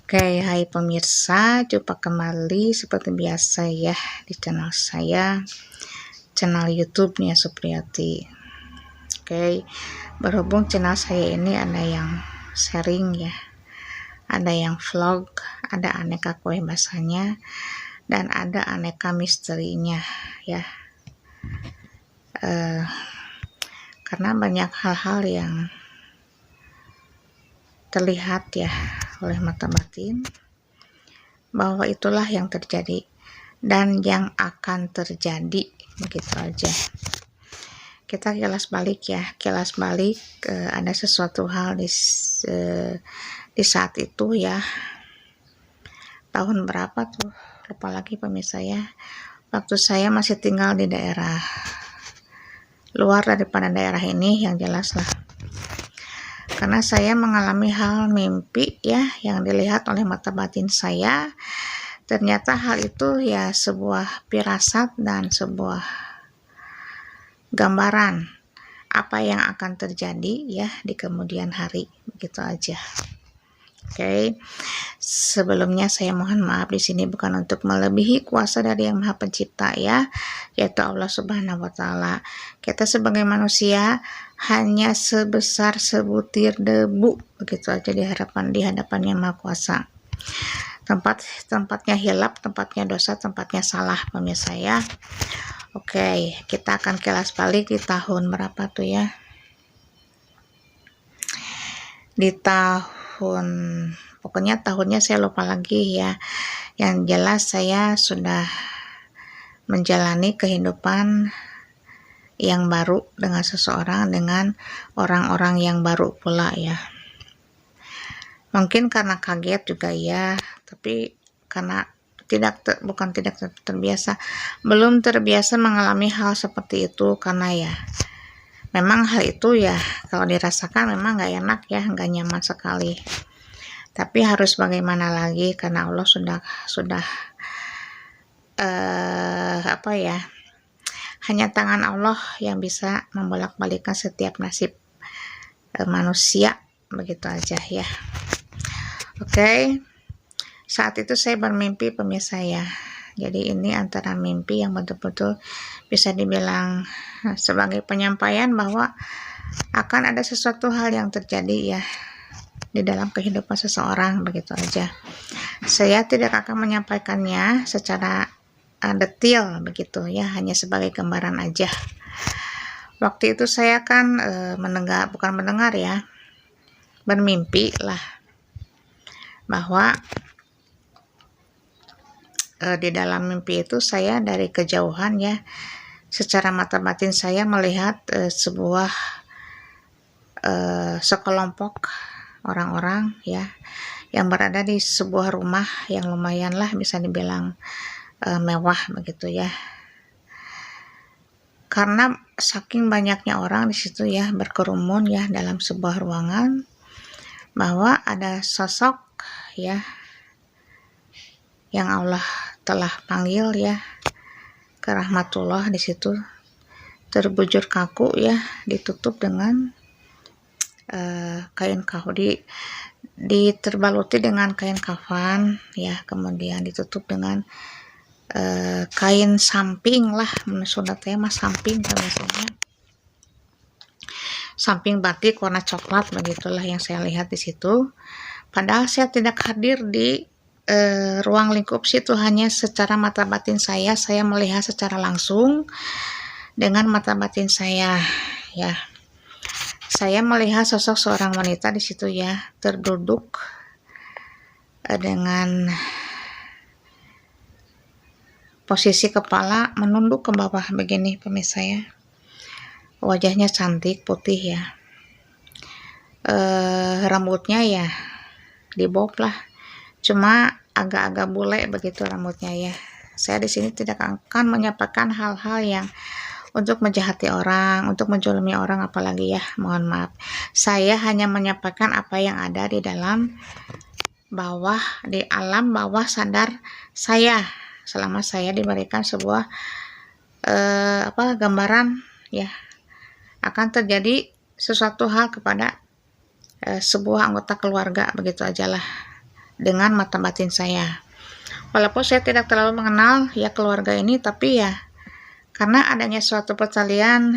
Oke, hai pemirsa, jumpa kembali seperti biasa ya di channel saya, channel YouTube Nia Supriyati. Oke, berhubung channel saya ini ada yang sharing ya, ada yang vlog, ada aneka kue basahnya, dan ada aneka misterinya ya. Karena banyak hal-hal yang terlihat ya oleh mata batin, bahwa itulah yang terjadi dan yang akan terjadi, begitu aja. Kita kilas balik ya, ada sesuatu hal di saat itu ya, tahun berapa tuh lupa lagi pemirsa ya, waktu saya masih tinggal di daerah luar daripada daerah ini, yang jelas lah, karena saya mengalami hal mimpi ya yang dilihat oleh mata batin saya. Ternyata hal itu ya sebuah firasat dan sebuah gambaran apa yang akan terjadi ya di kemudian hari, begitu aja. Oke, sebelumnya saya mohon maaf di sini bukan untuk melebihi kuasa dari Yang Maha Pencipta ya, yaitu Allah Subhanahu wa taala. Kita sebagai manusia hanya sebesar sebutir debu, begitu aja di hadapan Yang Maha Kuasa. Tempatnya hilap, tempatnya dosa, tempatnya salah pemirsa ya. Oke, kita akan kilas balik di tahun berapa tuh ya, di tahun, pokoknya tahunnya saya lupa lagi ya. Yang jelas saya sudah menjalani kehidupan yang baru dengan seseorang, dengan orang-orang yang baru pula ya. Mungkin karena kaget juga ya, tapi karena bukan tidak terbiasa, belum terbiasa mengalami hal seperti itu, karena ya memang hal itu ya kalau dirasakan memang nggak enak ya, nggak nyaman sekali. Tapi harus bagaimana lagi, karena Allah sudah apa ya, hanya tangan Allah yang bisa membolak-balikkan setiap nasib manusia, begitu aja ya. Oke, saat itu saya bermimpi pemirsa ya. Jadi ini antara mimpi yang betul-betul bisa dibilang sebagai penyampaian bahwa akan ada sesuatu hal yang terjadi ya di dalam kehidupan seseorang, begitu aja. Saya tidak akan menyampaikannya secara detail begitu ya, hanya sebagai gambaran aja. Waktu itu saya kan bukan mendengar ya, bermimpi lah bahwa di dalam mimpi itu saya dari kejauhan ya, secara mata batin saya melihat sekelompok orang-orang ya yang berada di sebuah rumah yang lumayan lah bisa dibilang mewah begitu ya. Karena saking banyaknya orang di situ ya, berkerumun ya dalam sebuah ruangan, bahwa ada sosok ya yang Allah telah panggil ya ke rahmatullah di situ, terbujur kaku ya, ditutup dengan kain diterbaluti dengan kain kafan ya, kemudian ditutup dengan kain samping lah, menurut tema samping misalnya, samping batik warna coklat, begitulah yang saya lihat di situ. Padahal saya tidak hadir di ruang lingkup situ, hanya secara mata batin saya melihat secara langsung dengan mata batin saya ya. Saya melihat sosok seorang wanita di situ ya, terduduk dengan posisi kepala menunduk ke bawah begini pemirsa ya. Wajahnya cantik, putih ya. Rambutnya ya dibob lah, cuma agak-agak bule begitu rambutnya ya. Saya di sini tidak akan menyampaikan hal-hal yang untuk menjahati orang, untuk menjolimi orang apalagi ya, mohon maaf. Saya hanya menyampaikan apa yang ada di dalam di alam bawah sadar saya, selama saya diberikan sebuah gambaran ya, akan terjadi sesuatu hal kepada sebuah anggota keluarga, begitu aja lah dengan mata batin saya. Walaupun saya tidak terlalu mengenal ya keluarga ini, tapi ya karena adanya suatu pertalian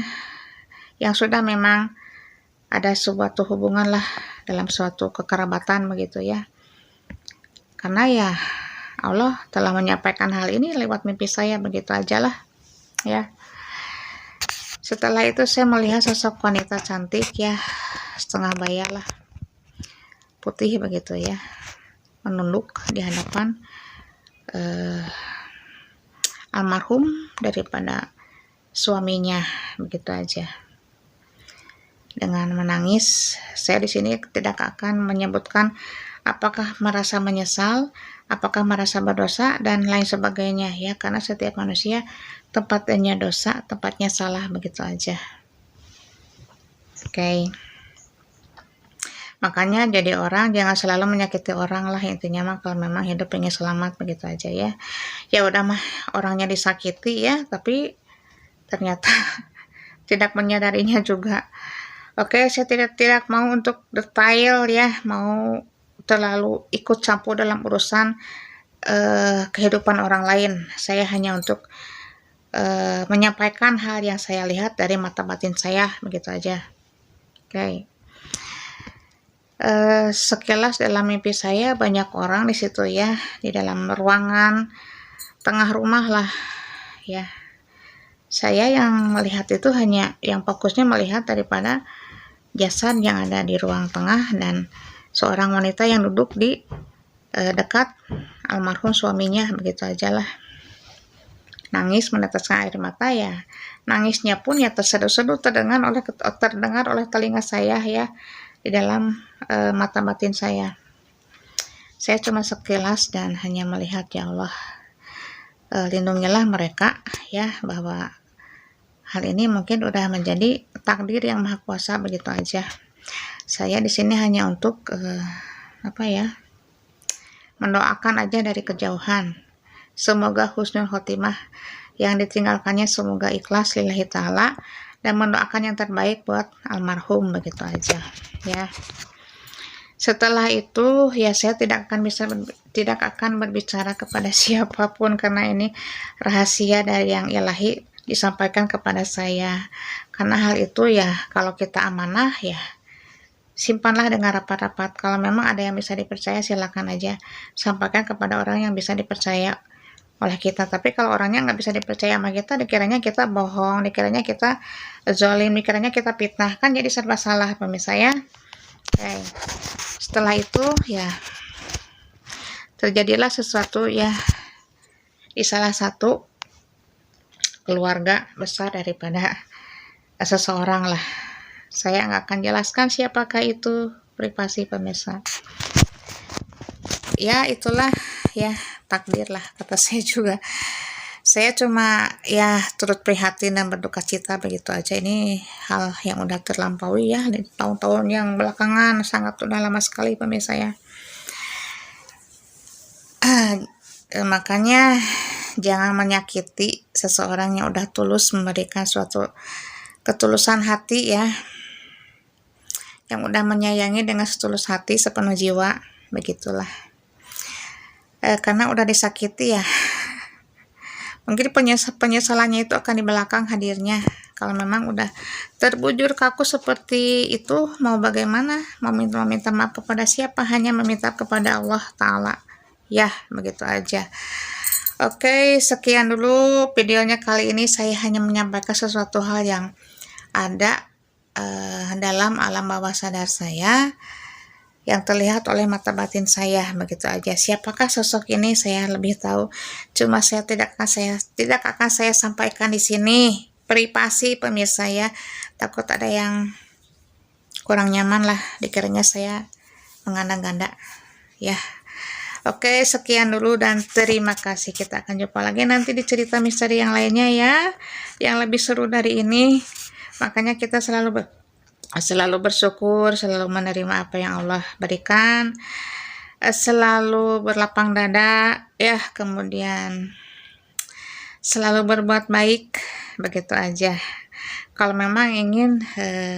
yang sudah memang ada suatu hubungan lah dalam suatu kekerabatan begitu ya. Karena ya Allah telah menyampaikan hal ini lewat mimpi saya, begitu aja lah ya. Setelah itu saya melihat sosok wanita cantik ya, setengah baya lah, putih begitu ya, menunduk di hadapan almarhum daripada suaminya, begitu aja. Dengan menangis, saya di sini tidak akan menyebutkan apakah merasa menyesal, apakah merasa berdosa dan lain sebagainya ya, karena setiap manusia tempatnya dosa, tempatnya salah, begitu aja. Oke. Makanya jadi orang jangan selalu menyakiti orang lah, intinya mah kalau memang hidup pengen selamat, begitu aja ya. Ya udah mah orangnya disakiti ya, tapi ternyata tidak menyadarinya juga. Oke, saya tidak mau untuk detail ya, mau terlalu ikut campur dalam urusan kehidupan orang lain. Saya hanya untuk menyampaikan hal yang saya lihat dari mata batin saya, begitu aja. Oke. Sekilas dalam mimpi saya banyak orang di situ ya, di dalam ruangan tengah rumah lah ya. Saya yang melihat itu hanya yang fokusnya melihat daripada jasad yang ada di ruang tengah dan seorang wanita yang duduk di dekat almarhum suaminya, begitu aja lah. Nangis meneteskan air mata ya. Nangisnya pun ya terseduh-seduh terdengar oleh telinga saya ya, di dalam mata batin saya. Saya cuma sekilas dan hanya melihat, ya Allah, lindungilah mereka ya, bahwa hal ini mungkin udah menjadi takdir yang maha kuasa, begitu aja. Saya di sini hanya untuk mendoakan aja dari kejauhan. Semoga husnul khotimah, yang ditinggalkannya semoga ikhlas lillahi ta'ala, dan mendoakan yang terbaik buat almarhum, begitu aja ya. Setelah itu ya saya tidak akan berbicara kepada siapapun, karena ini rahasia dari yang ilahi disampaikan kepada saya. Karena hal itu ya kalau kita amanah ya simpanlah dengan rapat-rapat. Kalau memang ada yang bisa dipercaya silakan aja sampaikan kepada orang yang bisa dipercaya oleh kita. Tapi kalau orangnya nggak bisa dipercaya sama kita, dikiranya kita bohong, dikiranya kita zolim, dikiranya kita fitnah, kan jadi serba salah pemirsa ya. Oke. Setelah itu ya terjadilah sesuatu ya di salah satu keluarga besar daripada seseorang lah. Saya nggak akan jelaskan siapakah itu, privasi pemirsa. Ya itulah ya takdir lah kata saya juga. Saya cuma ya turut prihatin dan berduka cita, begitu aja. Ini hal yang udah terlampaui ya di tahun-tahun yang belakangan, sangat udah lama sekali pemirsa ya. Makanya jangan menyakiti seseorang yang udah tulus memberikan suatu ketulusan hati ya, yang udah menyayangi dengan setulus hati, sepenuh jiwa, begitulah. Karena udah disakiti ya, mungkin penyesalannya itu akan di belakang hadirnya. Kalau memang udah terbujur kaku seperti itu, mau bagaimana? Mau meminta maaf kepada siapa? Hanya meminta kepada Allah Ta'ala. Ya, begitu aja. Oke, sekian dulu videonya kali ini. Saya hanya menyampaikan sesuatu hal yang ada dalam alam bawah sadar saya, yang terlihat oleh mata batin saya, begitu aja. Siapakah sosok ini saya lebih tahu, cuma tidak akan saya sampaikan di sini, privasi pemirsa ya, takut ada yang kurang nyaman lah, dikiranya saya menganda-ganda ya. Oke, sekian dulu dan terima kasih. Kita akan jumpa lagi nanti di cerita misteri yang lainnya ya, yang lebih seru dari ini. Makanya kita selalu bersyukur, selalu menerima apa yang Allah berikan, selalu berlapang dada ya, kemudian selalu berbuat baik, begitu aja. kalau memang ingin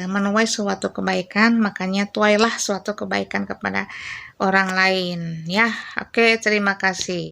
menuai suatu kebaikan, makanya tuailah suatu kebaikan kepada orang lain ya. Oke, terima kasih.